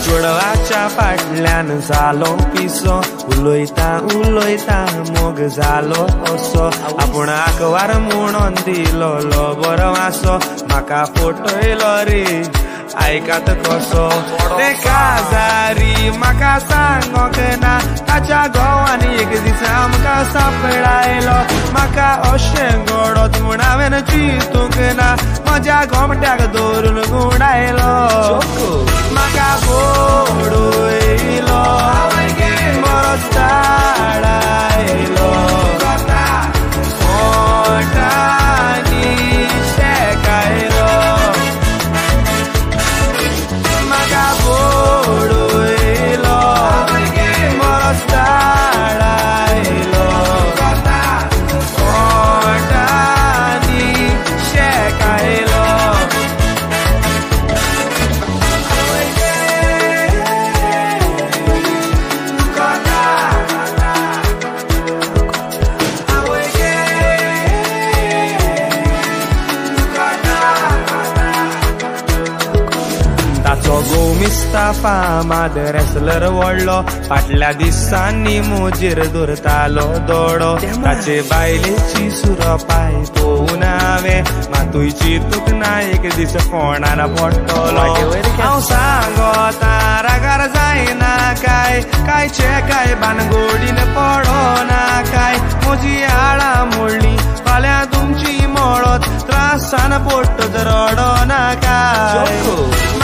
चोडवाच्या फाटल्यान जालो पिसो उलोयता उलोयता मोग जालो असो आपूण आकवार म्हणून दिलो बरो वासो म्हाका फटयलो रे आयकात कसो ते काजारी म्हाका सांगोक ना ताच्या घोवांनी एक दीस आमकां सांपडायलो म्हाका अशें घडत म्हूण हांवें चिंतूंक ना म्हज्या घोमट्याक धरून गुडायलो म्हाका बोडयलो बरोच ताडायलो ओटांनी शेकायलो म्हाका बोडयलो बरोच ताडायलो ओटांनी शेकायलो गोमिस्ता फामाद रेसलर वडलो फाटल्या दिसांनी मोजेर धरतालो दोडो ताचे बायलेची सुरपाय पळोवन हांवें मातूय चिंतूंक ना एक दीस फोंडान पडटलो हांव सांगता रागार जायना काय काय भानगडीन पडोना काय म्हजी आळा मोडली फाल्यां तुमची मोडत त्रासान पडटत रडोना काय